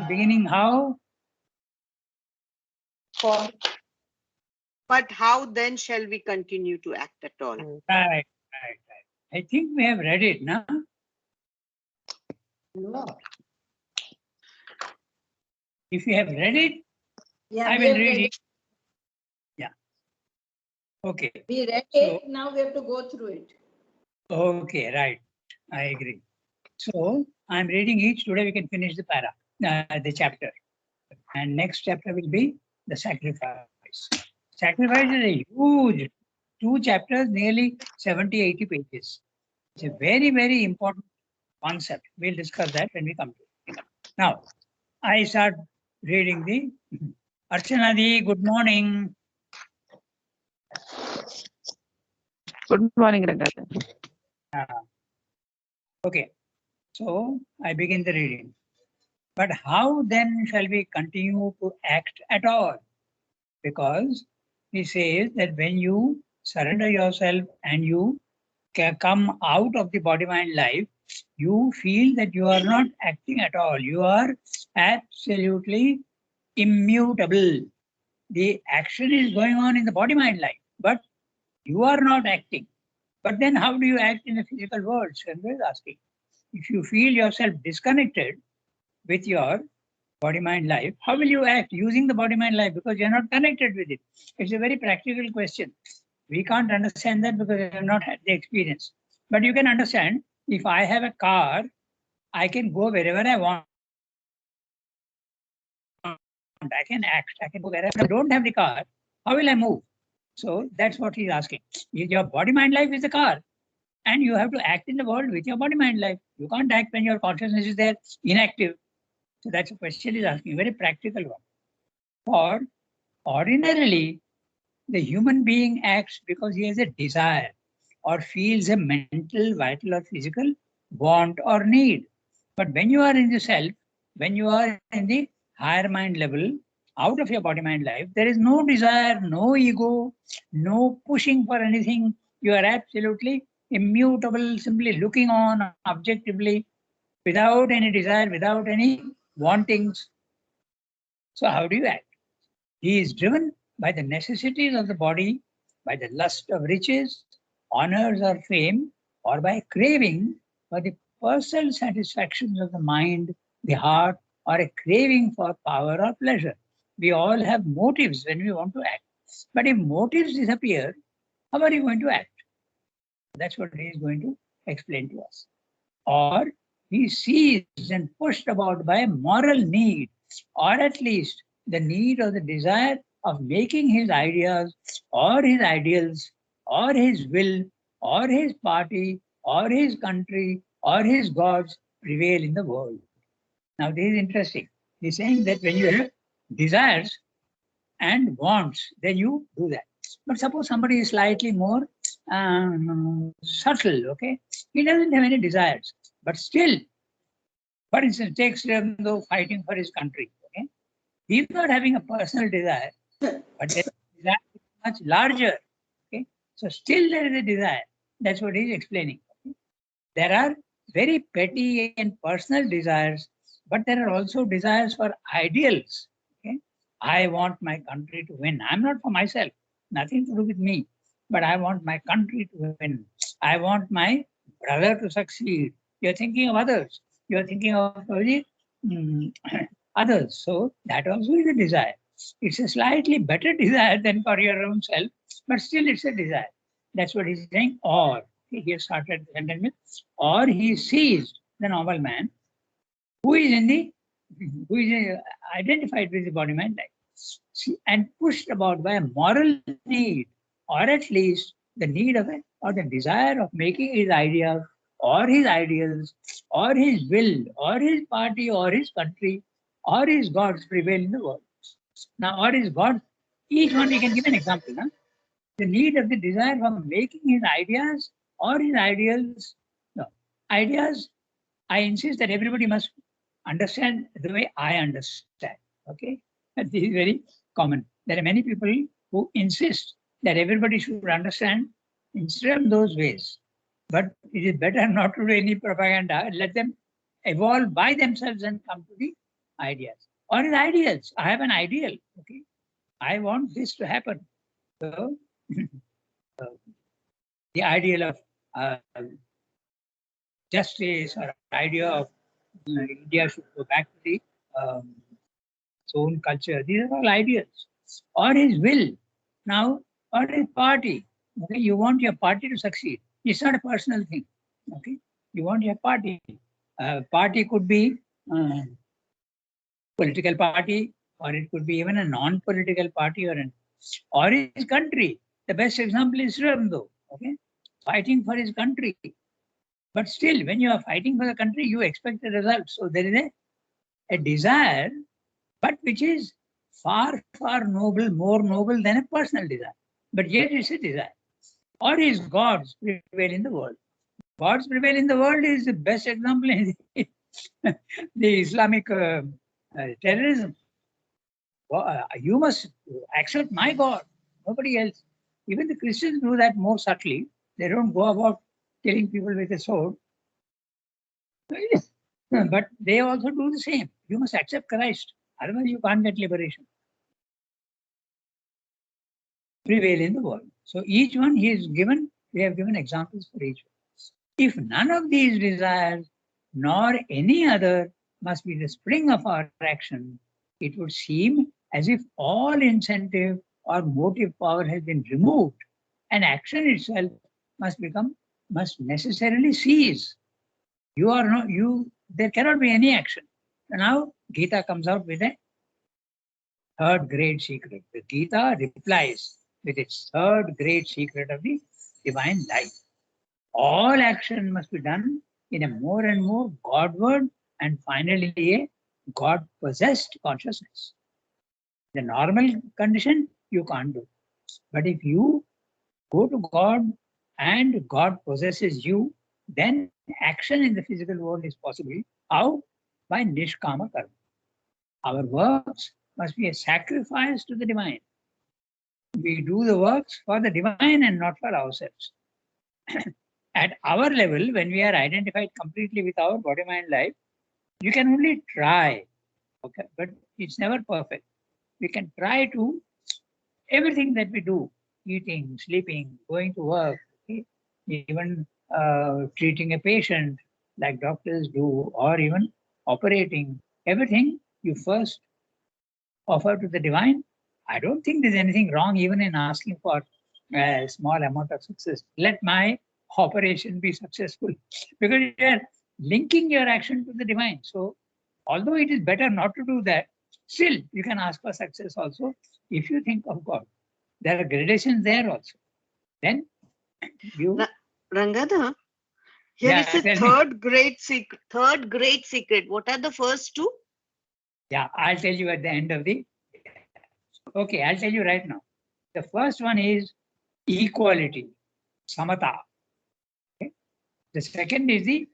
is beginning how? But how then shall we continue to act at all? Right. I think we have read it, no? No. If you have read it, Yeah, I we will have read read it. Yeah. Okay. We read So- it, now we have to go through it. Okay, right. I agree. So I'm reading each. Today we can finish the the chapter. And next chapter will be the sacrifice. Sacrifice is a huge 2 chapters, nearly 70, 80 pages. It's a very, very important concept. We'll discuss that when we come to it. Now, I start reading the Archana Di, good morning. Good morning, Rangata. Okay, so I begin the reading. But how then shall we continue to act at all? Because he says that when you surrender yourself and you come out of the body mind life, you feel that you are not acting at all. You are absolutely immutable. The action is going on in the body mind life, but you are not acting. But then how do you act in the physical world? Chandra is asking. If you feel yourself disconnected with your body mind life, how will you act using the body mind life? Because you're not connected with it. It's a very practical question. We can't understand that because we have not had the experience. But you can understand, if I have a car, I can go wherever I want. I can act, I can go wherever. If I don't have the car, how will I move? So that's what he's asking. Your body mind life is the car, and you have to act in the world with your body mind life. You can't act when your consciousness is there, inactive. So that's a question he's asking, very practical one. For ordinarily, the human being acts because he has a desire or feels a mental, vital, or physical want or need. But when you are in the self, when you are in the higher mind level, out of your body mind life, there is no desire, no ego, no pushing for anything. You are absolutely immutable, simply looking on objectively, without any desire, without any wantings. So how do you act? He is driven by the necessities of the body, by the lust of riches, honors or fame, or by craving for the personal satisfactions of the mind, the heart, or a craving for power or pleasure. We all have motives when we want to act. But if motives disappear, how are you going to act? That's what he is going to explain to us. Or he seized and pushed about by a moral need, or at least the need or the desire of making his ideas or his ideals or his will or his party or his country or his gods prevail in the world. Now this is interesting. He's saying that when you have desires and wants, then you do that. But suppose somebody is slightly more subtle, okay? He doesn't have any desires, but still, for instance, take Sri Aurobindo fighting for his country, okay? He's not having a personal desire, but the desire is much larger, okay? So still there is a desire. That's what he's explaining. Okay? There are very petty and personal desires, but there are also desires for ideals, okay? I want my country to win. I'm not for myself, nothing to do with me, but I want my country to win. I want my brother to succeed. You're thinking of others. You're thinking of the others. So that also is a desire. It's a slightly better desire than for your own self, but still it's a desire. That's what he's saying. Or he started the sentence with, or he seized the normal man who is identified with the body mind life and pushed about by a moral need, or at least the need of it or the desire of making his ideas or his ideals or his will or his party or his country or his gods prevail in the world. Now, or his gods, each one we can give an example. Huh? The need of the desire for making his ideas or his ideals. No, ideas, I insist that everybody must understand the way I understand. Okay, and this is very common. There are many people who insist that everybody should understand instead of those ways. But it is better not to do any propaganda. Let them evolve by themselves and come to the ideas. Or is ideals. I have an ideal. Okay. I want this to happen. So uh, the ideal of justice or idea of India should go back to the um, its own culture. These are all ideas. Or his will. Now, or his party. Okay, you want your party to succeed. It's not a personal thing. Okay, you want your party. Party could be political party, or it could be even a non-political party, or his country. The best example is Ramu. Okay, fighting for his country. But still, when you are fighting for the country, you expect a result. So there is a desire, but which is far, far noble, more noble than a personal desire. But yet it's a desire. Or is gods prevail in the world? Gods prevail in the world is the best example in the Islamic terrorism. You must accept my God, nobody else. Even the Christians do that more subtly. They don't go about killing people with a sword. But they also do the same. You must accept Christ, otherwise you can't get liberation. Prevail in the world. So each one he is given, we have given examples for each one. If none of these desires nor any other must be the spring of our action, it would seem as if all incentive or motive power has been removed and action itself must necessarily cease. There cannot be any action. So now Gita comes out with a third great secret. The Gita replies with its third great secret of the divine life. All action must be done in a more and more Godward and finally a God-possessed consciousness. The normal condition you can't do. But if you go to God and God possesses you, then action in the physical world is possible. How? By Nishkama Karma. Our works must be a sacrifice to the divine. We do the works for the divine and not for ourselves. At our level, when we are identified completely with our body, mind, life, you can only try, okay, but it's never perfect. We can try to everything that we do, eating, sleeping, going to work, okay, even treating a patient like doctors do, or even operating, everything you first offer to the divine. I don't think there's anything wrong even in asking for a small amount of success. Let my operation be successful because you are linking your action to the divine. So, although it is better not to do that, still you can ask for success also if you think of God. There are gradations there also. Then you. Rangada, here Yeah, is a tell me. third great secret. Third great secret. What are the first two? Yeah, I'll tell you at the end of the. Okay, I'll tell you right now. The first one is equality, samata. Okay? The second is the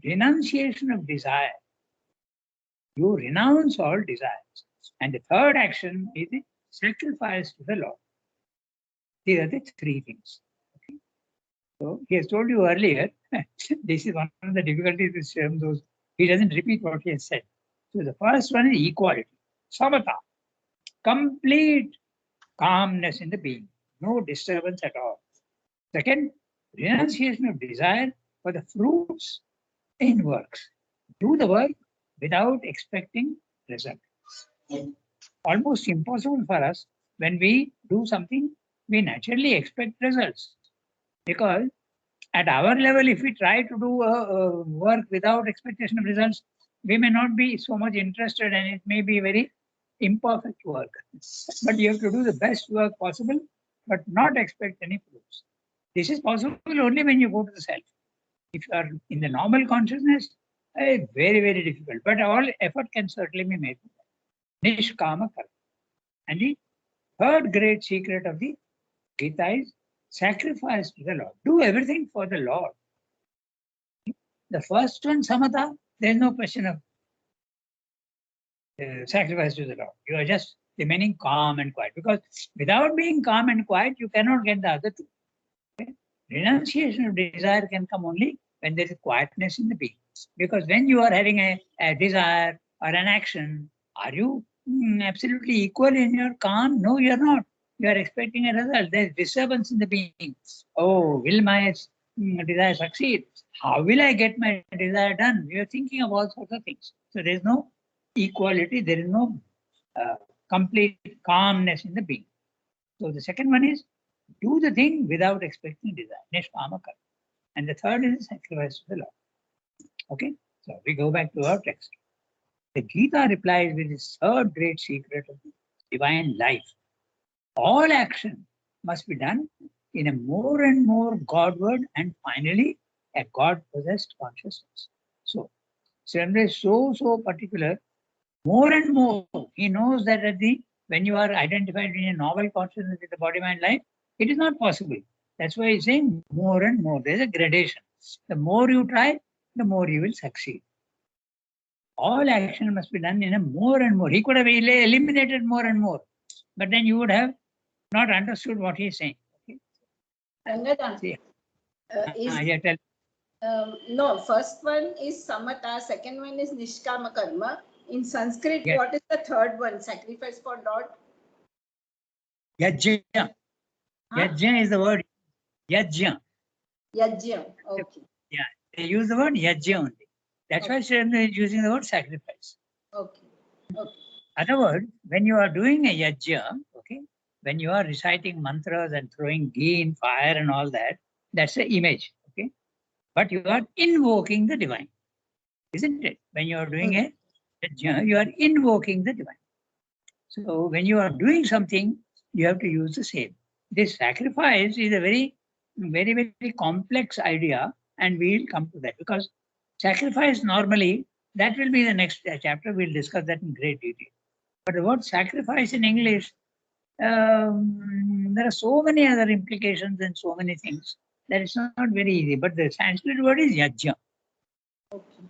renunciation of desire. You renounce all desires. And the third action is the sacrifice to the Lord. These are the three things. Okay? So he has told you earlier, this is one of the difficulties with Shyam Those. He doesn't repeat what he has said. So the first one is equality, samata, complete calmness in the being, no disturbance at all. Second, renunciation of desire for the fruits in works. Do the work without expecting result. Almost impossible for us when we do something, we naturally expect results. Because at our level, if we try to do a work without expectation of results, we may not be so much interested and it may be very imperfect work. But you have to do the best work possible, but not expect any fruits. This is possible only when you go to the self. If you are in the normal consciousness, very, very difficult. But all effort can certainly be made. Nishkama karma. And the third great secret of the Gita is sacrifice to the Lord. Do everything for the Lord. The first one, samatha, there is no question of sacrifice to the Lord. You are just remaining calm and quiet. Because without being calm and quiet, you cannot get the other two. Okay? Renunciation of desire can come only when there is quietness in the being. Because when you are having a desire or an action, Are you absolutely equal in your calm? No, you are not. You are expecting a result. There is disturbance in the being. Oh, will my desire succeed? How will I get my desire done? You are thinking of all sorts of things. So there is no equality. There is no complete calmness in the being. So the second one is do the thing without expecting desire. Nishkama karma. And the third is sacrifice to the Lord. Okay, so we go back to our text. The Gita replies with its third great secret of divine life. All action must be done in a more and more Godward and finally a God-possessed consciousness. So, Surendra is so particular. More and more, he knows that when you are identified in a novel consciousness with the body-mind life, it is not possible. That's why he's saying more and more. There's a gradation. The more you try, the more you will succeed. All action must be done in a more and more. He could have eliminated more and more, but then you would have not understood what he's saying. Okay? Rangadan, See, is, yeah, tell. no, first one is Samata, second one is Nishkama Karma. In Sanskrit, Yes. what is the third one? Sacrifice for Lord? Yajna. Huh? Yajna is the word. Yajna. Yajna. Okay. Yeah, they use the word yajna only. That's why Surendra is using the word sacrifice. Okay. Okay. Other words, when you are doing a yajna, okay, when you are reciting mantras and throwing ghee in fire and all that, that's the image, okay. But you are invoking the divine, isn't it? When you are doing a yajna, you are invoking the divine. So when you are doing something, you have to use the same. This sacrifice is a very complex idea, and we'll come to that because sacrifice normally, that will be the next chapter. We'll discuss that in great detail. But the word sacrifice in English, there are so many other implications and so many things that it's not very easy. But the Sanskrit word is yajna. Okay.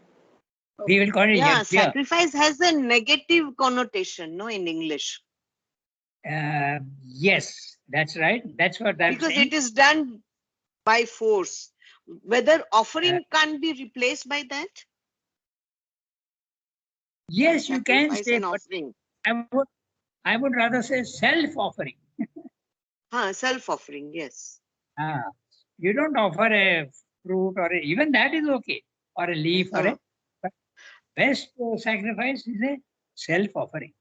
We will call it Yeah, yajna. sacrifice has a negative connotation, no, in English. Yes, that's right. That's what I'm Because saying. it is done by force. Whether offering can't be replaced by that? Yes, you can Sacrifice say, and but offering. I would rather say self-offering. Self-offering, yes. You don't offer a fruit or even that is okay, or a leaf or a. But best sacrifice is a self-offering.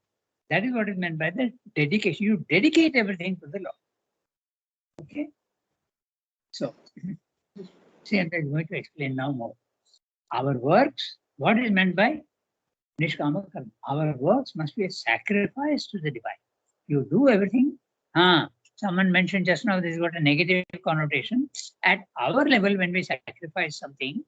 That is what is meant by the dedication. You dedicate everything to the Lord. Okay. So, see, I'm going to explain now more. Our works. What is meant by Nishkama karma? Our works must be a sacrifice to the divine. You do everything. Someone mentioned just now this has got a negative connotation. At our level, when we sacrifice something,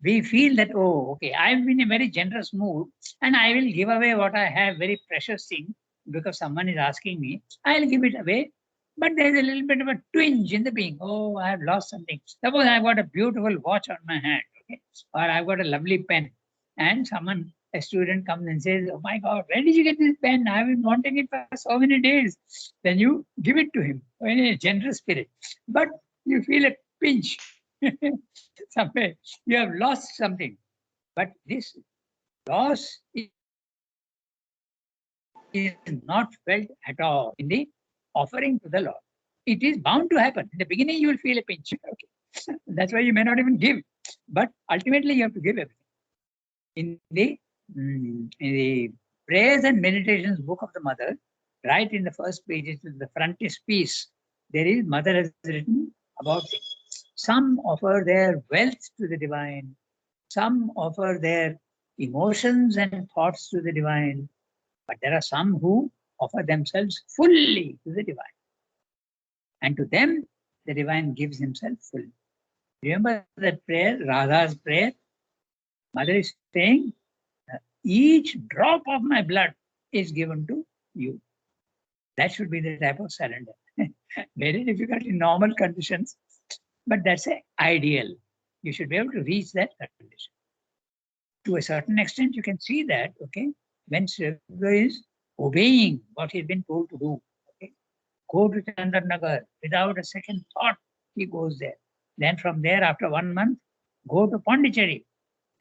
we feel that, oh, okay, I'm in a very generous mood and I will give away what I have, very precious thing, because someone is asking me, I'll give it away. But there's a little bit of a twinge in the being. Oh, I have lost something. Suppose I've got a beautiful watch on my hand, okay, or I've got a lovely pen, and a student comes and says, oh my God, where did you get this pen? I've been wanting it for so many days. Then you give it to him in a generous spirit. But you feel a pinch. Somewhere you have lost something. But this loss is not felt at all in the offering to the Lord. It is bound to happen. In the beginning, you will feel a pinch. Okay. That's why you may not even give. But ultimately, you have to give everything. In the prayers and meditations book of the mother, right in the first pages, in the frontispiece, there is mother has written about it. Some offer their wealth to the divine. Some offer their emotions and thoughts to the divine. But there are some who offer themselves fully to the divine. And to them, the divine gives himself fully. Remember that prayer, Radha's prayer? Mother is saying, each drop of my blood is given to you. That should be the type of surrender. Very difficult in normal conditions, but that's an ideal. You should be able to reach that condition. To a certain extent, you can see that, okay, when Shiva is obeying what he's been told to do, okay, go to Chandranagar without a second thought, he goes there. Then from there, after 1 month, go to Pondicherry.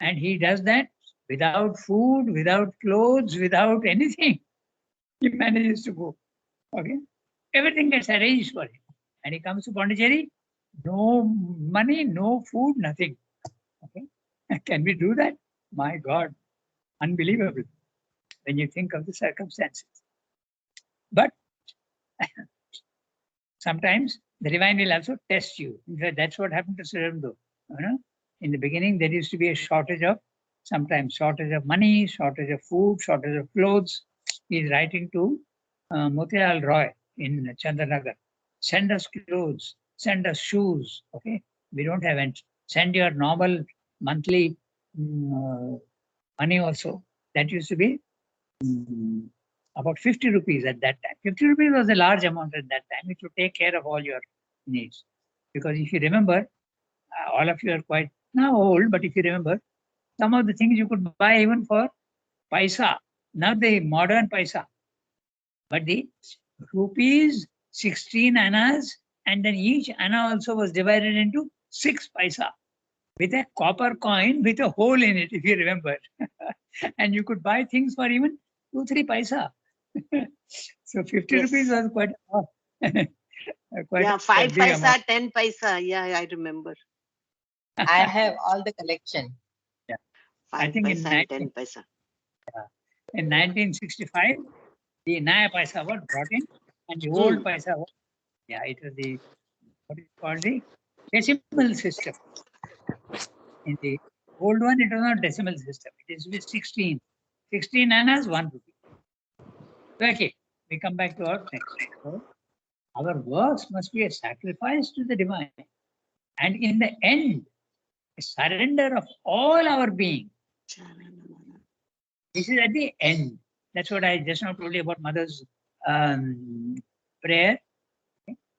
And he does that without food, without clothes, without anything. He manages to go. Okay. Everything gets arranged for him. And he comes to Pondicherry, no money, no food, nothing. Okay. Can we do that? My God, unbelievable when you think of the circumstances. But sometimes the divine will also test you. In fact, that's what happened to Sri Aurobindo. In the beginning, there used to be a shortage of, sometimes shortage of money, shortage of food, shortage of clothes. He's writing to Motilal Roy in Chandranagar. Send us clothes, send us shoes. Okay, we don't have any. Send your normal monthly money also. That used to be about 50 rupees at that time. 50 rupees was a large amount at that time. It would take care of all your needs. Because if you remember, all of you are quite now old, but if you remember, some of the things you could buy even for paisa, not the modern paisa, but the rupees, 16 annas, and then each anna also was divided into 6 paisa with a copper coin with a hole in it, if you remember. And you could buy things for even 2-3 paisa. So 50 Yes. rupees was quite quite Yeah, a 5 big paisa, amount. 10 paisa. Yeah, I remember. I have all the collection. 5 think in paisa and 10 paisa. In 1965, the Naya Paisa was brought in, and the old Paisa was, it was the, what is called the decimal system. In the old one, it was not decimal system. It is with 16. 16 annas, 1 rupee. Okay, we come back to our next. So, our works must be a sacrifice to the divine. And in the end, a surrender of all our being. This is at the end. That's what I just now told you about Mother's prayer.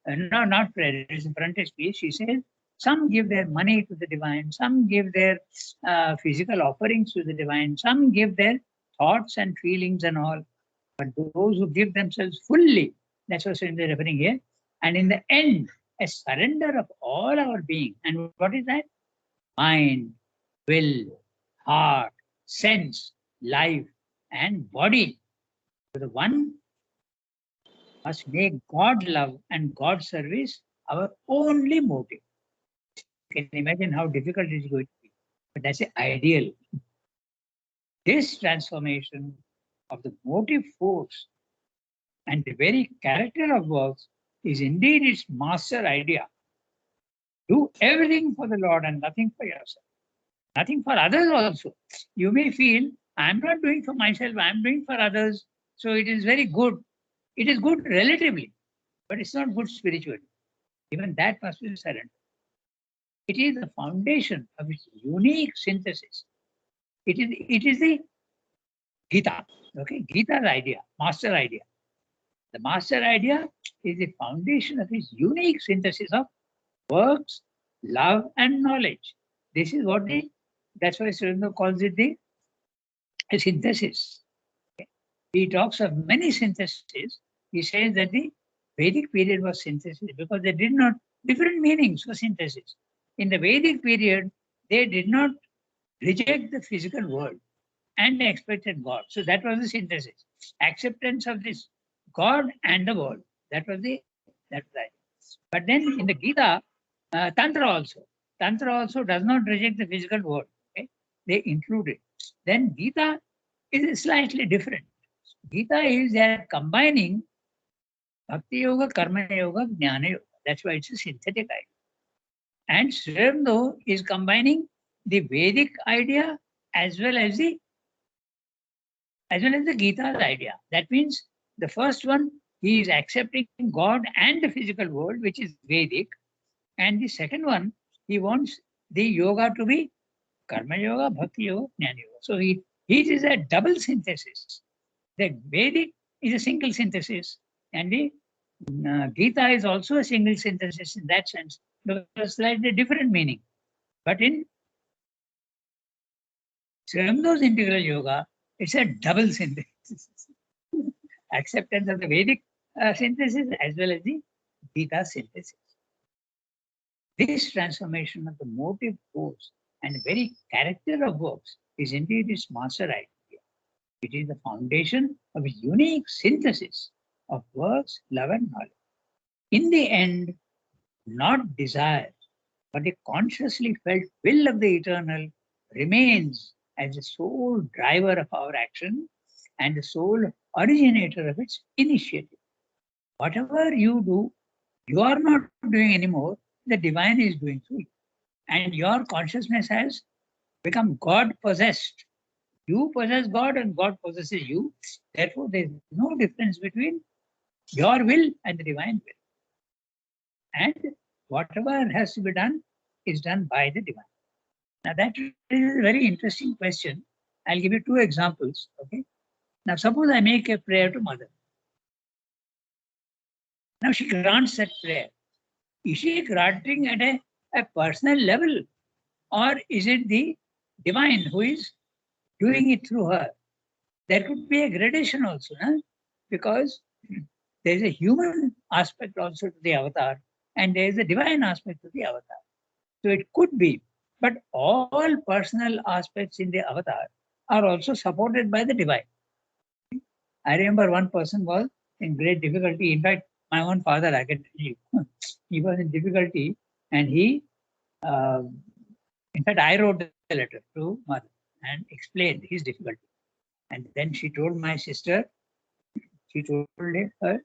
No, not prayer. It is in frontispiece. She says, some give their money to the divine, some give their physical offerings to the divine, some give their thoughts and feelings and all. But those who give themselves fully, that's what they're referring here. And in the end, a surrender of all our being. And what is that? Mind, will, heart, sense, life, and body. So the one must make God love and God service our only motive. You can imagine how difficult it is going to be. But that's the ideal. This transformation of the motive force and the very character of works is indeed its master idea. Do everything for the Lord and nothing for yourself. Nothing for others also. You may feel, I'm not doing for myself, I'm doing for others. So it is very good. It is good relatively, but it's not good spiritually. Even that must be surrendered. It is the foundation of its unique synthesis. It is the Gita. Okay, Gita's idea, master idea. The master idea is the foundation of its unique synthesis of works, love, and knowledge. This is what that's why Sri Aurobindo calls it the synthesis. Okay. He talks of many syntheses. He says that the Vedic period was synthesis because they did not, different meanings for synthesis. In the Vedic period, they did not reject the physical world and expected God. So that was the synthesis. Acceptance of this God and the world. That was the idea. But then in the Gita, Tantra also does not reject the physical world. Okay? They include it. Then Gita is slightly different. Gita is they are combining Bhakti Yoga, Karma Yoga, Jnana Yoga. That's why it's a synthetic idea. And Sri Aurobindo is combining the Vedic idea as well as the Gita's idea. That means the first one, he is accepting God and the physical world, which is Vedic. And the second one, he wants the yoga to be Karma Yoga, Bhakti Yoga, Jnana Yoga. So he is a double synthesis. The Vedic is a single synthesis, and the Gita is also a single synthesis in that sense, because slightly different meaning. But in Sri Aurobindo's integral yoga, it's a double synthesis. Acceptance of the Vedic synthesis as well as the Gita synthesis. This transformation of the motive force And the very character of works is indeed its master idea. It is the foundation of a unique synthesis of works, love, and knowledge. In the end, not desire, but the consciously felt will of the eternal remains as the sole driver of our action and the sole originator of its initiative. Whatever you do, you are not doing anymore, the divine is doing through you. And your consciousness has become God possessed. You possess God and God possesses you. Therefore, there is no difference between your will and the divine will. And whatever has to be done is done by the divine. Now, that is a very interesting question. I'll give you two examples. Okay. Now, suppose I make a prayer to Mother. Now, she grants that prayer. Is she granting at a personal level, or is it the divine who is doing it through her? There could be a gradation also, because there is a human aspect also to the avatar, and there is a divine aspect to the avatar. So it could be, but all personal aspects in the avatar are also supported by the divine. I remember one person was in great difficulty. In fact, my own father, I can tell you, he was in difficulty, and he, in fact, I wrote the letter to Mother and explained his difficulty. And then she told my sister, she told her,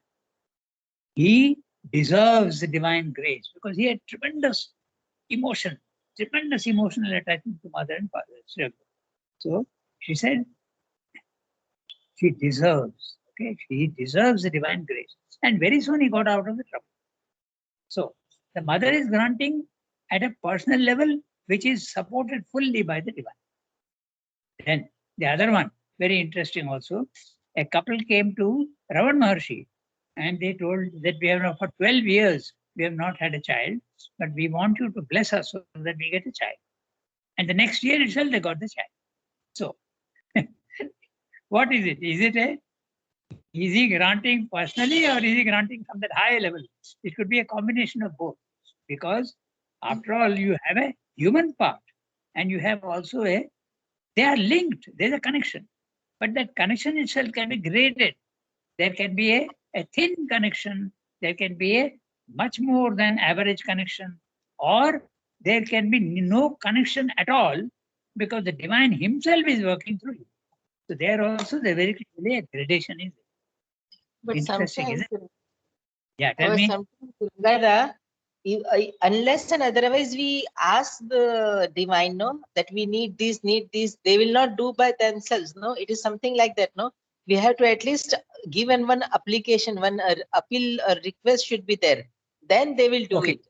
he deserves the divine grace because he had tremendous emotional attachment to Mother and Father. So she said, she deserves, okay, she deserves the divine grace. And very soon he got out of the trouble. So the Mother is granting at a personal level, which is supported fully by the divine. Then the other one, very interesting also, a couple came to Ravan Maharshi and they told that we have for 12 years, we have not had a child, but we want you to bless us so that we get a child. And the next year itself, they got the child. So what is it? Is he granting personally or is he granting from that high level? It could be a combination of both, because after all, you have a human part and you have also they are linked. There's a connection, but that connection itself can be graded. There can be a thin connection. There can be a much more than average connection, or there can be no connection at all because the divine himself is working through you. So there also the very clearly a gradation is But interesting, sometimes, isn't it? Yeah, tell me. sometimes Gangada, unless and otherwise we ask the divine, no, that we need this, they will not do by themselves. No, it is something like that. No, we have to at least give one application, one appeal, or request should be there. Then they will do Okay. it.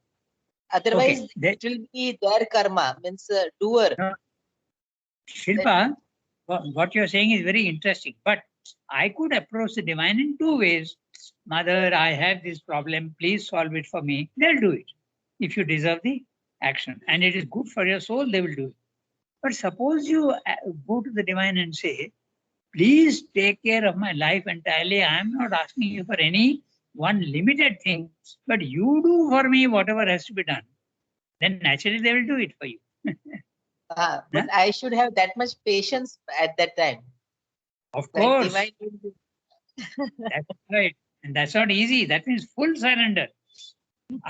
Otherwise, Okay. it will be their karma, means doer. No. Shilpa, what you're saying is very interesting, but I could approach the divine in two ways. Mother, I have this problem, please solve it for me. They'll do it if you deserve the action and it is good for your soul, they will do it. But suppose you go to the divine and say, please take care of my life entirely. I am not asking you for any one limited thing, but you do for me whatever has to be done. Then naturally they will do it for you. But I should have that much patience at that time. Of Like course. divine will do. That's right. And that's not easy. That means full surrender.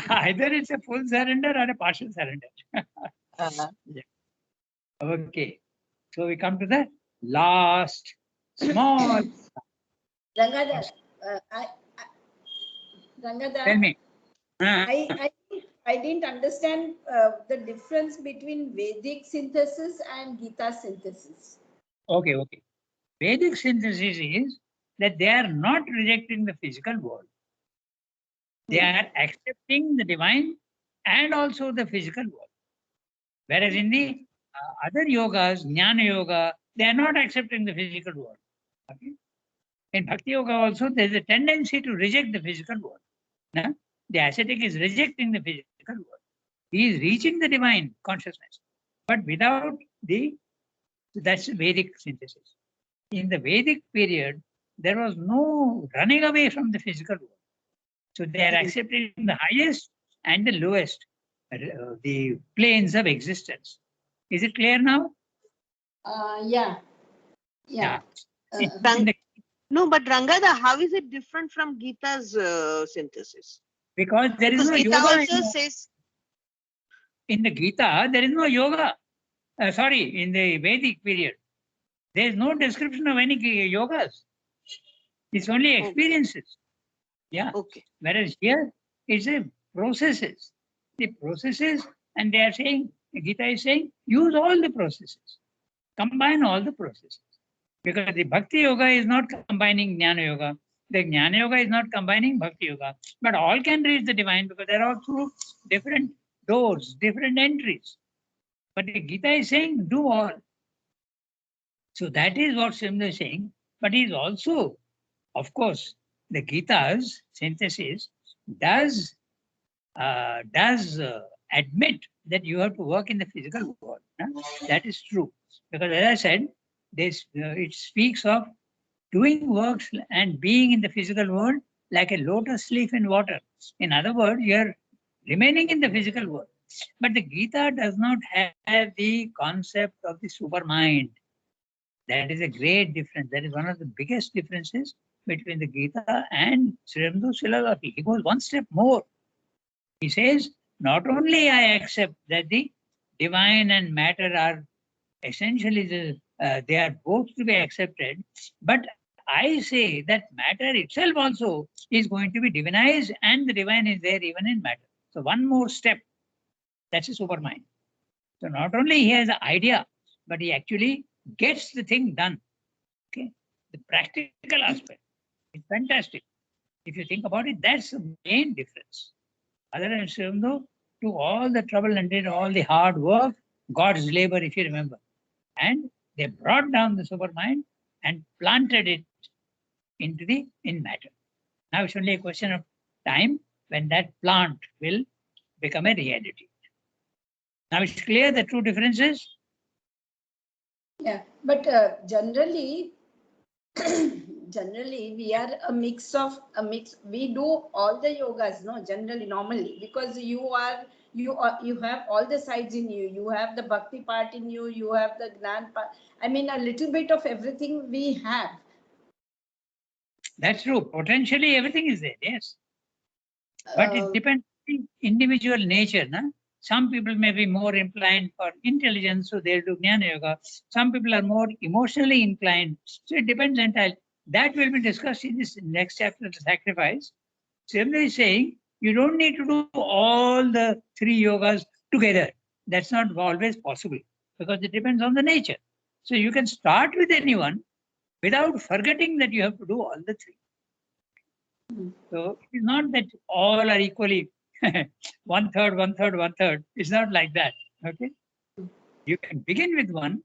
Either it's a full surrender or a partial surrender. Yeah. Okay. So we come to the last small. Rangadhar, Tell Rangadhar, me. I didn't understand the difference between Vedic synthesis and Gita synthesis. Okay. Vedic synthesis is that they are not rejecting the physical world. They are accepting the divine and also the physical world. Whereas in the other yogas, Jnana Yoga, they are not accepting the physical world. Okay? In Bhakti Yoga also, there is a tendency to reject the physical world. No? The ascetic is rejecting the physical world. He is reaching the divine consciousness, but without that's Vedic synthesis. In the Vedic period, there was no running away from the physical world. So they are accepting the highest and the lowest, the planes of existence. Is it clear now? Yeah. Yeah. See, Uh, in the- No, but Rangada, how is it different from Gita's synthesis? because there is Because no Gita yoga also says, in the Gita, there is no yoga. Sorry, in the Vedic period, there is no description of any yogas. It's only Okay. experiences. Yeah. okay, Whereas here, it's a processes. The processes, and they are saying, Gita is saying, use all the processes. Combine all the processes. Because the Bhakti Yoga is not combining Jnana Yoga. The Jnana Yoga is not combining Bhakti Yoga. But all can reach the divine because they're all through different doors, different entries. But the Gita is saying, do all. So that is what Simla is saying. But he is also, of course, the Gita's synthesis does admit that you have to work in the physical world. That is true. Because as I said, it speaks of doing works and being in the physical world like a lotus leaf in water. In other words, you are remaining in the physical world. But the Gita does not have the concept of the supermind. That is a great difference. That is one of the biggest differences between the Gita and Sri Aurobindo philosophy. He goes one step more. He says, not only I accept that the divine and matter are essentially they are both to be accepted, but I say that matter itself also is going to be divinized and the divine is there even in matter. So one more step, that's a supermind. So not only he has an idea, but he actually gets the thing done. Okay, the practical aspect is fantastic. If you think about it, that's the main difference. Other than Sri Aurobindo took all the trouble and did all the hard work, God's labor, if you remember. And they brought down the supermind and planted it in matter. Now it's only a question of time when that plant will become a reality. Now it's clear the two differences. yeah, but generally, generally we are a mix. We do all the yogas, no, generally, normally, because you have all the sides in you. You have the bhakti part in you. You have the gnan part. I mean, a little bit of everything we have. That's true. Potentially everything is there, yes. But it depends on individual nature. Na? Some people may be more inclined for intelligence, so they'll do Jnana Yoga. Some people are more emotionally inclined. So it depends entirely. That will be discussed in this next chapter, the sacrifice. Similarly saying, you don't need to do all the three yogas together. That's not always possible because it depends on the nature. So you can start with anyone without forgetting that you have to do all the three. So it is not that all are equally one third, one third, one third. It's not like that. Okay. You can begin with one,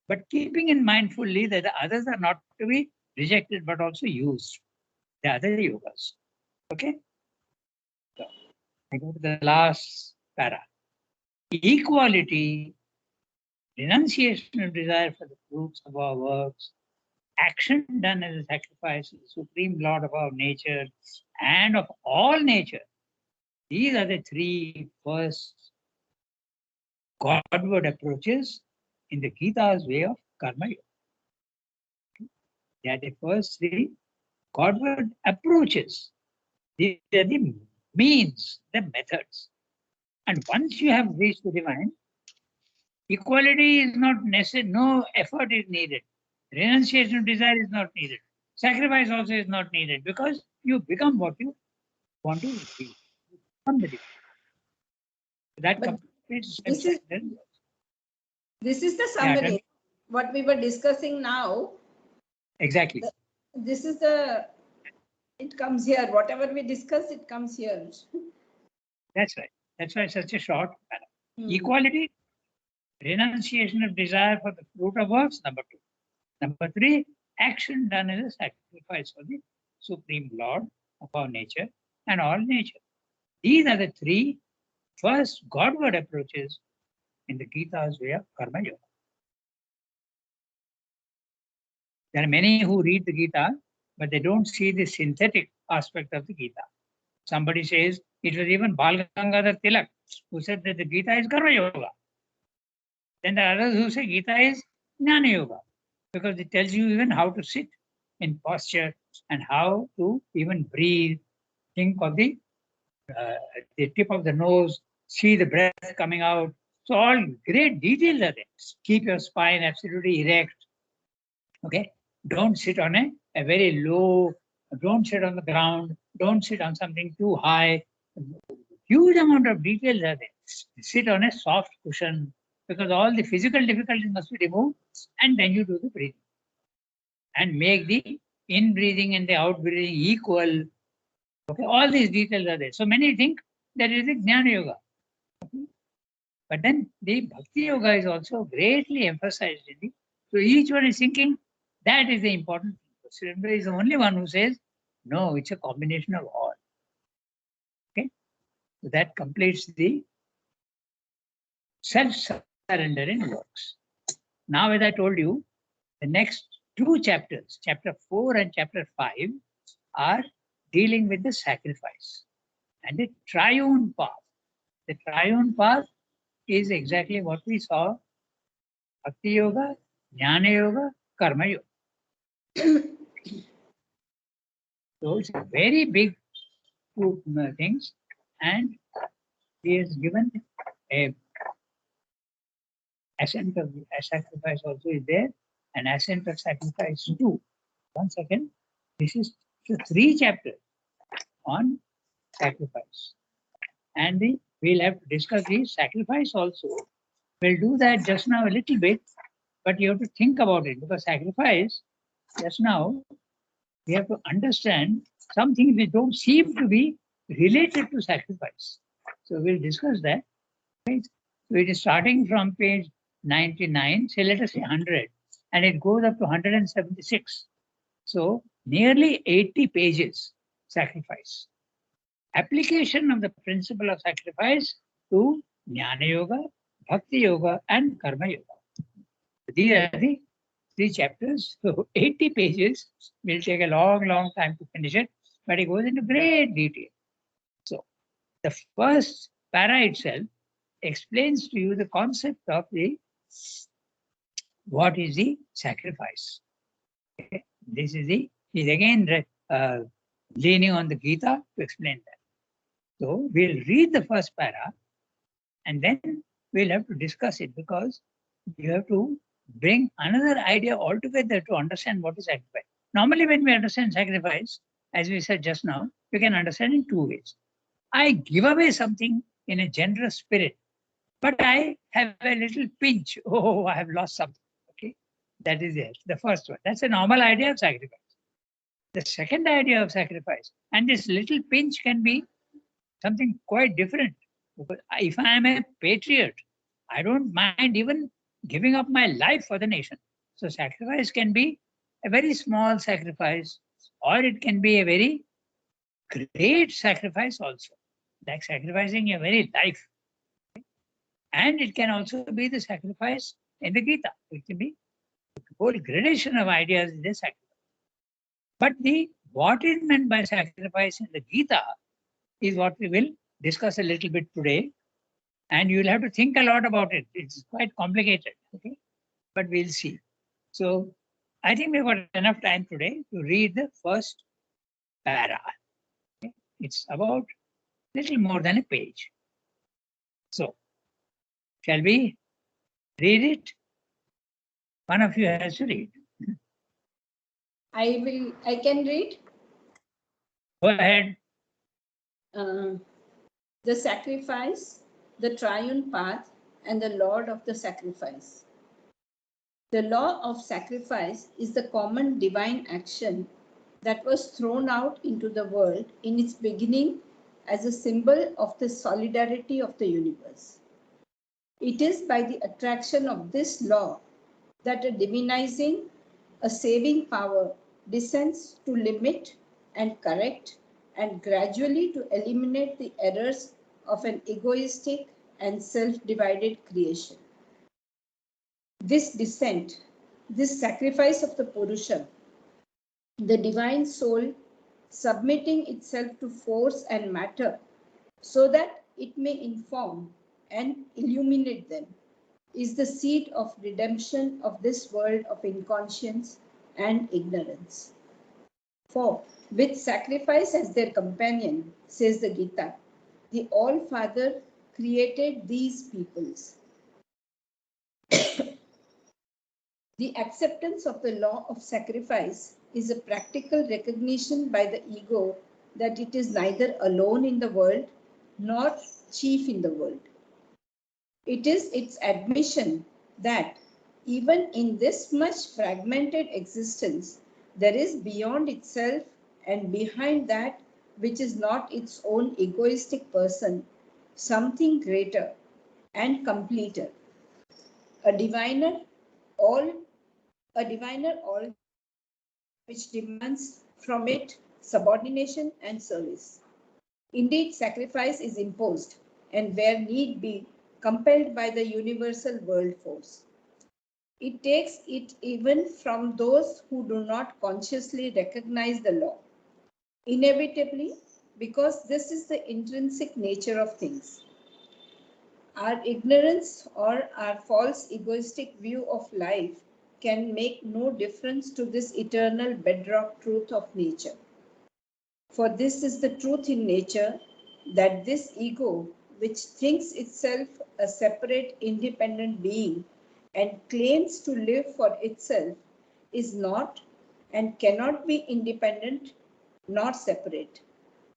but keeping in mind fully that the others are not to be rejected but also used. The other yogas. Okay. So I go to the last para. Equality, renunciation of desire for the fruits of our works, action done as a sacrifice to the Supreme Lord of our nature and of all nature. These are the three first Godward approaches in the Gita's way of karma yoga. They are the first three Godward approaches. These are the means, the methods. And once you have reached the divine, equality is not necessary, no effort is needed. Renunciation of desire is not needed. Sacrifice also is not needed because you become what you want to be. Become the divine. That But completes the this is chapter. this is the Yeah, summary. What we were discussing now. exactly. This is it comes here. Whatever we discuss, it comes here. That's right. That's why it's such a short para. Hmm. Equality, renunciation of desire for the fruit of works, number 2. Number 3, action done as a sacrifice for the Supreme Lord of our nature and all nature. These are the three first Godward approaches in the Gita's way of karma yoga. There are many who read the Gita, but they don't see the synthetic aspect of the Gita. Somebody says, it was even Bal Gangadhar Tilak who said that the Gita is karma yoga. Then there are others who say Gita is Jnana Yoga because it tells you even how to sit in posture and how to even breathe. Think of the tip of the nose, see the breath coming out. So all great details are there. Keep your spine absolutely erect. Okay. Don't sit on a very low, don't sit on the ground, don't sit on something too high. Huge amount of details are there. Sit on a soft cushion because all the physical difficulties must be removed, and then you do the breathing. And make the in-breathing and the out-breathing equal. Okay, all these details are there. So many think that it is Jnana Yoga. Okay? But then the Bhakti Yoga is also greatly emphasized in it. So each one is thinking that is the important thing. Surendra is the only one who says, no, it's a combination of all. Okay, so that completes the self-surrender in works. Now, as I told you, the next two chapters, chapter 4 and chapter 5, are dealing with the sacrifice and the triune path. The triune path is exactly what we saw: Bhakti Yoga, Jnana Yoga, Karma Yoga. So it's a very big two things, and he has given a ascent of a sacrifice also is there, and ascent of sacrifice too. 1 second. This is the 3 chapters on sacrifice, and we'll have to discuss the sacrifice also. We'll do that just now a little bit, but you have to think about it because sacrifice, just now, we have to understand some things which don't seem to be related to sacrifice. So we'll discuss that. Right? So it is starting from page 99, say let us say 100, and it goes up to 176. So nearly 80 pages sacrifice. Application of the principle of sacrifice to Jnana Yoga, Bhakti Yoga, and Karma Yoga. These are the 3 chapters. So 80 pages will take a long, long time to finish it, but it goes into great detail. So the first para itself explains to you the concept of the what is the sacrifice. Okay? This is again leaning on the Gita to explain that. So we'll read the first para and then we'll have to discuss it because you have to bring another idea altogether to understand what is sacrifice. Normally, when we understand sacrifice, as we said just now, you can understand in 2 ways. I give away something in a generous spirit, but I have a little pinch. Oh, I have lost something. Okay, that is it. The first one. That's a normal idea of sacrifice. The second idea of sacrifice, and this little pinch can be something quite different. Because if I am a patriot, I don't mind even giving up my life for the nation. So sacrifice can be a very small sacrifice, or it can be a very great sacrifice also, like sacrificing your very life. And it can also be the sacrifice in the Gita. It can be the whole gradation of ideas in the sacrifice. But what is meant by sacrifice in the Gita is what we will discuss a little bit today. And you'll have to think a lot about it. It's quite complicated, okay? But we'll see. So I think we've got enough time today to read the first para. Okay? It's about little more than a page. So shall we read it? One of you has to read. I can read. Go ahead. The sacrifice, the triune path, and the Lord of the sacrifice. The law of sacrifice is the common divine action that was thrown out into the world in its beginning as a symbol of the solidarity of the universe. It is by the attraction of this law that a divinizing, a saving power descends to limit and correct and gradually to eliminate the errors of an egoistic and self-divided creation. This descent, this sacrifice of the Purusha, the divine soul submitting itself to force and matter so that it may inform and illuminate them, is the seed of redemption of this world of inconscience and ignorance. For with sacrifice as their companion, says the Gita, the All-Father created these peoples. The acceptance of the law of sacrifice is a practical recognition by the ego that it is neither alone in the world nor chief in the world. It is its admission that even in this much fragmented existence, there is beyond itself and behind that which is not its own egoistic person, something greater and completer, a diviner all, which demands from it subordination and service. Indeed, sacrifice is imposed and where need be, compelled by the universal world force. It takes it even from those who do not consciously recognize the law. Inevitably, because this is the intrinsic nature of things. Our ignorance or our false egoistic view of life can make no difference to this eternal bedrock truth of nature. For this is the truth in nature, that this ego, which thinks itself a separate independent being and claims to live for itself, is not and cannot be independent nor separate,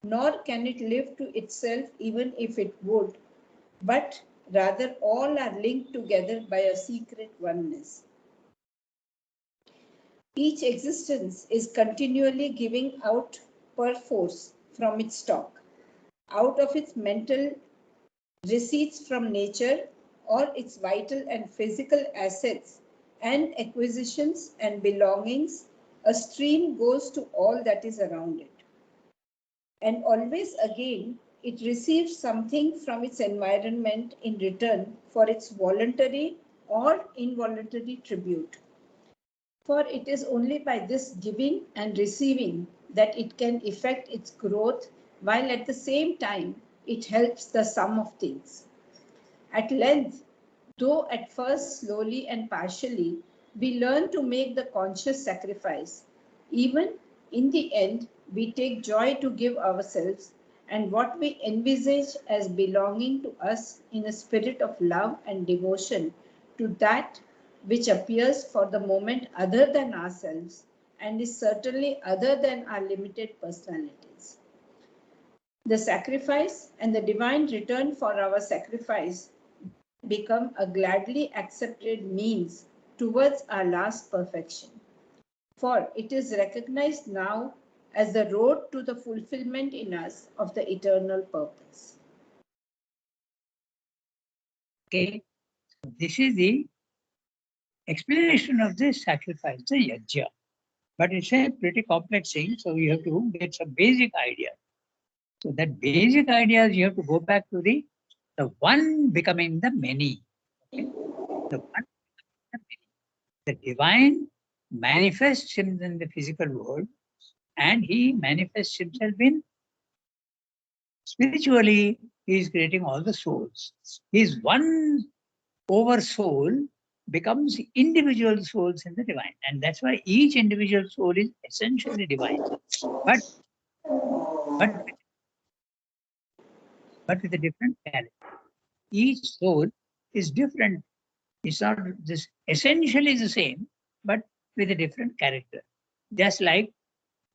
nor can it live to itself even if it would, but rather all are linked together by a secret oneness. Each existence is continually giving out perforce from its stock, out of its mental receipts from nature or its vital and physical assets and acquisitions and belongings, a stream goes to all that is around it. And always again, it receives something from its environment in return for its voluntary or involuntary tribute. For it is only by this giving and receiving that it can effect its growth, while at the same time it helps the sum of things. At length, though at first slowly and partially, we learn to make the conscious sacrifice. Even in the end, we take joy to give ourselves and what we envisage as belonging to us in a spirit of love and devotion to that which appears for the moment other than ourselves and is certainly other than our limited personalities. The sacrifice and the divine return for our sacrifice become a gladly accepted means towards our last perfection. For it is recognized now as the road to the fulfillment in us of the eternal purpose. Okay, this is the explanation of this sacrifice, the yajna. But it's a pretty complex thing, so you have to get some basic idea. So that basic ideas you have to go back to the one becoming the many. Okay? The one becoming the many. The divine manifests him in the physical world, and he manifests himself in spiritually. He is creating all the souls. His one over soul becomes individual souls in the divine, and that's why each individual soul is essentially divine, but but with a different character. Each soul is different. It's not this essentially the same, but with a different character. Just like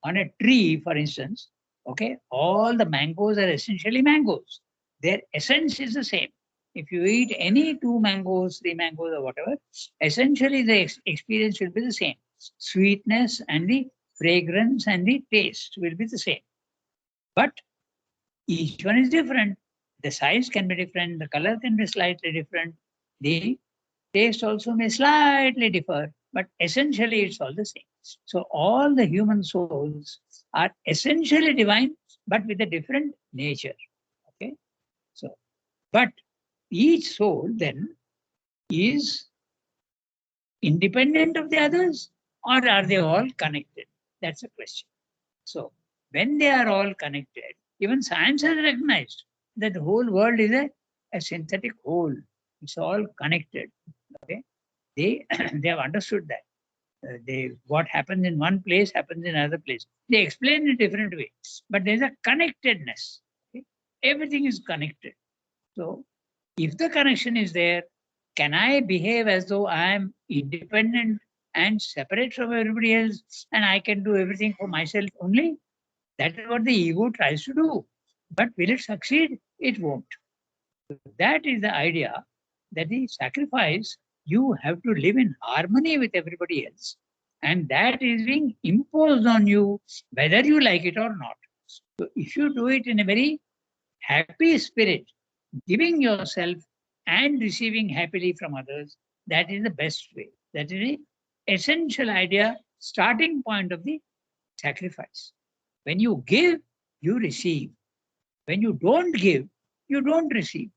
on a tree, for instance, okay, all the mangoes are essentially mangoes. Their essence is the same. If you eat any 2 mangoes, 3 mangoes, or whatever, essentially the experience will be the same. Sweetness and the fragrance and the taste will be the same. But each one is different. The size can be different, the color can be slightly different, the taste also may slightly differ, but essentially it's all the same. So all the human souls are essentially divine, but with a different nature. Okay. So, but each soul then is independent of the others, or are they all connected? That's the question. So when they are all connected, even science has recognized that the whole world is a synthetic whole. It's all connected. Okay, they they have understood that. What happens in one place happens in another place. They explain in a different way, but there's a connectedness. Okay? Everything is connected. So, if the connection is there, can I behave as though I am independent and separate from everybody else, and I can do everything for myself only? That is what the ego tries to do. But will it succeed? It won't. That is the idea, that the sacrifice, you have to live in harmony with everybody else. And that is being imposed on you, whether you like it or not. So if you do it in a very happy spirit, giving yourself and receiving happily from others, that is the best way. That is the essential idea, starting point of the sacrifice. When you give, you receive. When you don't give, you don't receive.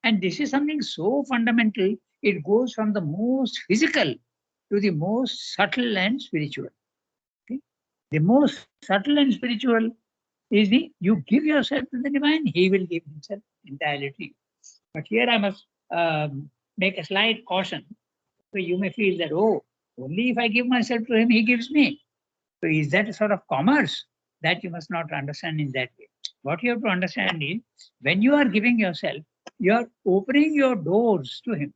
And this is something so fundamental, it goes from the most physical to the most subtle and spiritual. Okay? The most subtle and spiritual is you give yourself to the divine, he will give himself entirely to you. But here I must make a slight caution. So you may feel that, oh, only if I give myself to him, he gives me. So is that a sort of commerce? That you must not understand in that way. What you have to understand is, when you are giving yourself, you are opening your doors to him.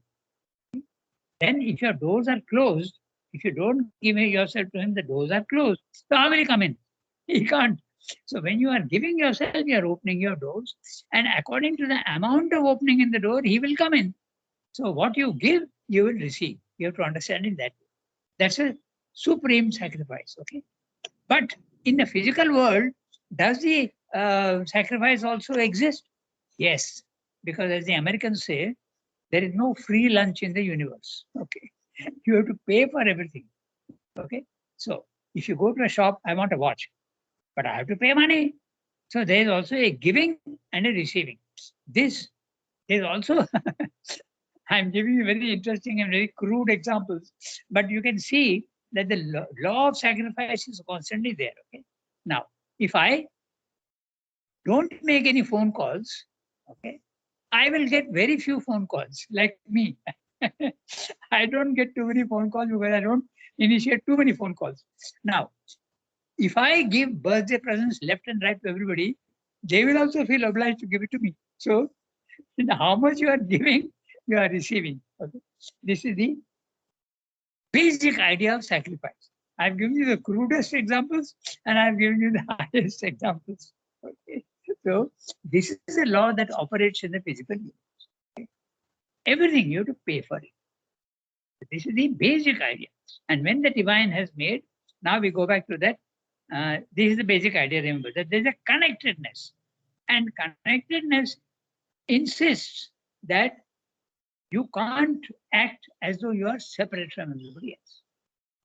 Then if your doors are closed, if you don't give yourself to him, the doors are closed. So how will he come in? He can't. So when you are giving yourself, you are opening your doors. And according to the amount of opening in the door, he will come in. So what you give, you will receive. You have to understand it that way. That's a supreme sacrifice. Okay. But in the physical world, does the sacrifice also exist? Yes. Because as the Americans say, there is no free lunch in the universe. Okay. You have to pay for everything. Okay. So if you go to a shop, I want a watch, but I have to pay money. So there is also a giving and a receiving. This is also, I'm giving you very interesting and very crude examples, but you can see that the law of sacrifice is constantly there. Okay. Now, if I don't make any phone calls, okay, I will get very few phone calls, like me. I don't get too many phone calls because I don't initiate too many phone calls. Now, if I give birthday presents left and right to everybody, they will also feel obliged to give it to me. So, how much you are giving, you are receiving. Okay? This is the basic idea of sacrifice. I've given you the crudest examples and I've given you the highest examples. Okay? So, this is a law that operates in the physical universe. Okay? Everything you have to pay for it. This is the basic idea. And when the divine has made, now we go back to that. This is the basic idea, remember, that there's a connectedness. And connectedness insists that you can't act as though you are separate from everybody else.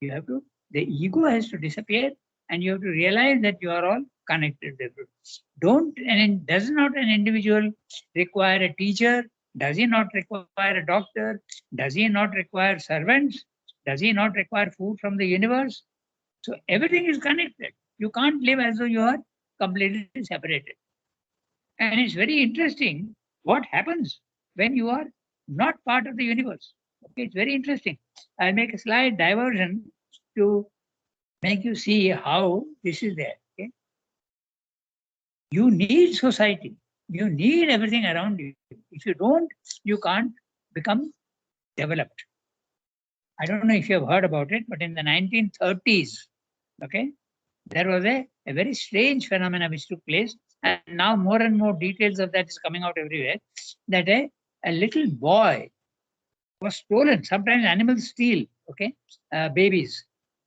You have to, the ego has to disappear and you have to realize that you are all connected with everybody. Does not an individual require a teacher? Does he not require a doctor? Does he not require servants? Does he not require food from the universe? So everything is connected. You can't live as though you are completely separated. And it's very interesting what happens when you are not part of the universe. Okay, it's very interesting. I'll make a slight diversion to make you see how this is there. Okay? You need society. You need everything around you. If you don't, you can't become developed. I don't know if you have heard about it, but in the 1930s, okay, there was a very strange phenomenon which took place, and now more and more details of that is coming out everywhere, that a little boy was stolen. Sometimes animals steal, okay, babies.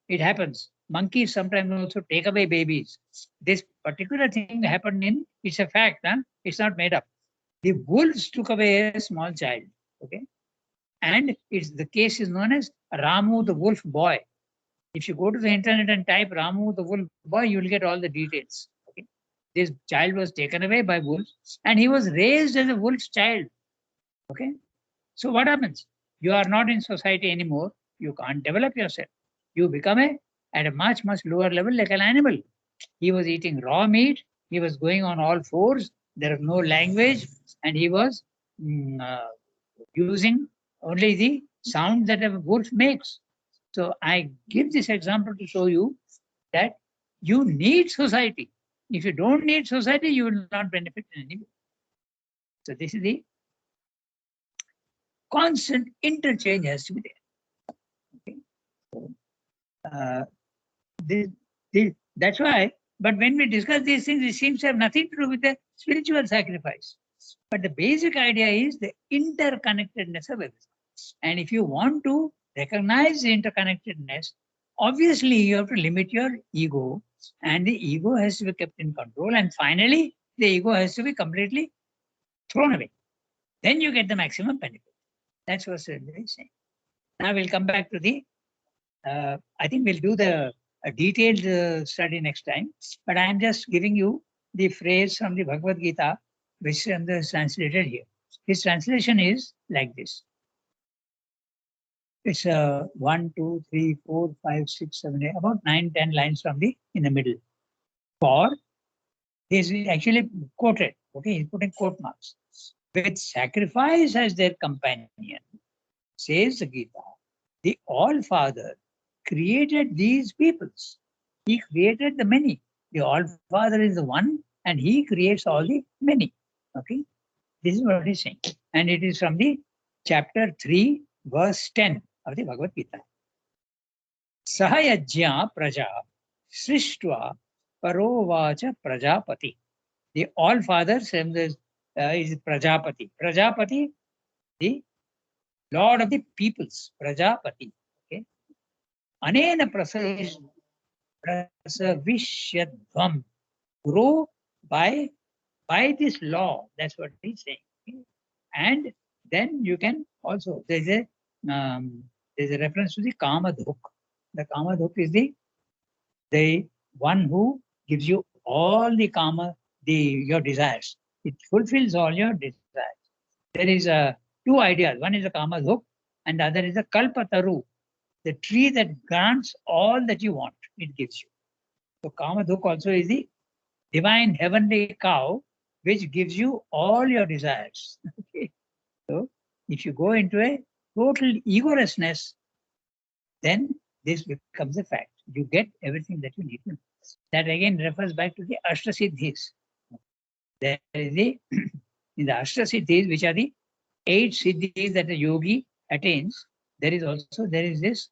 It happens. Monkeys sometimes also take away babies. This particular thing happened it's a fact, huh? It's not made up. The wolves took away a small child, okay, and the case is known as Ramu the Wolf Boy. If you go to the internet and type Ramu the Wolf Boy, you will get all the details. Okay? This child was taken away by wolves and he was raised as a wolf's child. Okay. So what happens? You are not in society anymore. You can't develop yourself. You become at a much, much lower level like an animal. He was eating raw meat. He was going on all fours. There was no language. And he was using only the sound that a wolf makes. So I give this example to show you that you need society. If you don't need society, you will not benefit in any way. So this is the constant interchange has to be there. Okay. That's why, but when we discuss these things, it seems to have nothing to do with the spiritual sacrifice. But the basic idea is the interconnectedness of everything. And if you want to recognize the interconnectedness, obviously you have to limit your ego, and the ego has to be kept in control. And finally, the ego has to be completely thrown away. Then you get the maximum benefit. That's what Surendra is saying. Now we'll come back to the, I think we'll do the detailed study next time, but I am just giving you the phrase from the Bhagavad Gita, which Surendra is translated here. His translation is like this. It's 1, 2, 3, 4, 5, 6, 7, 8, about 9, 10 lines from the in the middle. For is actually quoted. Okay, he's putting quote marks. With sacrifice as their companion, says the Gita, the All Father created these peoples. He created the many. The All Father is the one, and he creates all the many. Okay, this is what he's saying, and it is from the chapter 3, verse 10 of the Bhagavad Gita. Sahayajya praja srishtva parovacha prajapati. The All Father is Prajapati. Prajapati, the Lord of the peoples. Prajapati. Okay. Anena prasavishyadvam. Grow by this law. That's what he's saying. Okay. And then you can also, there's a reference to the Kamadhuk. The Kamadhuk is the one who gives you all the Kama, your desires. It fulfills all your desires. There is two ideas. One is the Kamadhuk, and the other is the Kalpataru, the tree that grants all that you want. It gives you. So Kamadhuk also is the divine heavenly cow, which gives you all your desires. Okay. So if you go into a total egolessness, then this becomes a fact. You get everything that you need to know. That again refers back to the Ashtasiddhis. There is in the Ashtasiddhis, which are the 8 siddhis that the yogi attains, there is this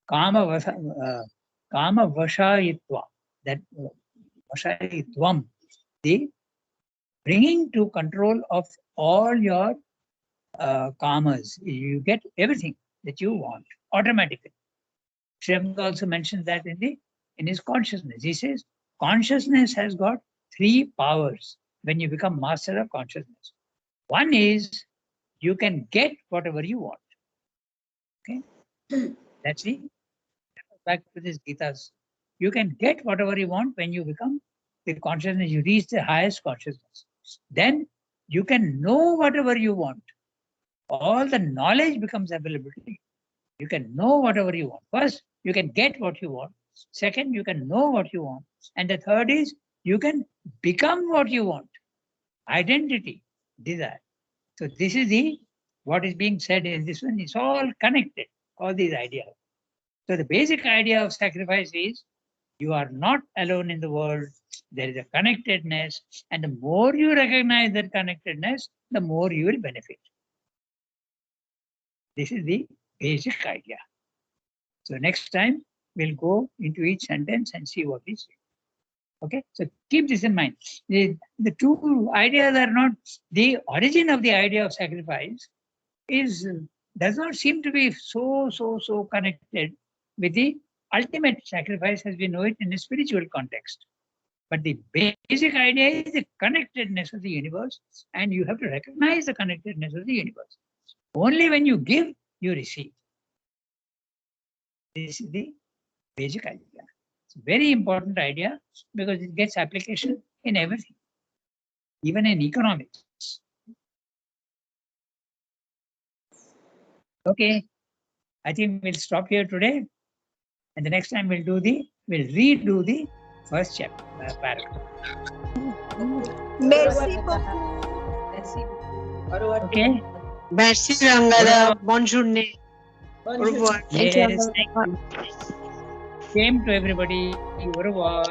Kama Vashayitva, that Vashayitvam, the bringing to control of all your kamas. You get everything that you want automatically. Shrem also mentions that in his consciousness. He says consciousness has got 3 powers when you become master of consciousness. One is you can get whatever you want. Okay, that's the back to this Gita's. You can get whatever you want when you become the consciousness. You reach the highest consciousness. Then you can know whatever you want. All the knowledge becomes available to you. You can know whatever you want. First, you can get what you want. Second, you can know what you want. And the third is you can become what you want. Identity, desire. So this is what is being said in this one. It's all connected, all these ideas. So the basic idea of sacrifice is you are not alone in the world. There is a connectedness. And the more you recognize that connectedness, the more you will benefit. This is the basic idea. So next time we'll go into each sentence and see what is it. Okay, so keep this in mind. The two ideas are not, the origin of the idea of sacrifice does not seem to be so connected with the ultimate sacrifice as we know it in a spiritual context. But the basic idea is the connectedness of the universe, and you have to recognize the connectedness of the universe. Only when you give, you receive. This is the basic idea. It's a very important idea because it gets application in everything, even in economics. Okay, I think we'll stop here today, and the next time we'll redo the first chapter paragraph. Merci beaucoup. Merci beaucoup. Okay. Merci Rangada. Bonne journée. Au Bonjour. revoir. Thank you, Yes, Uncle. thank you. Same to everybody. Au revoir.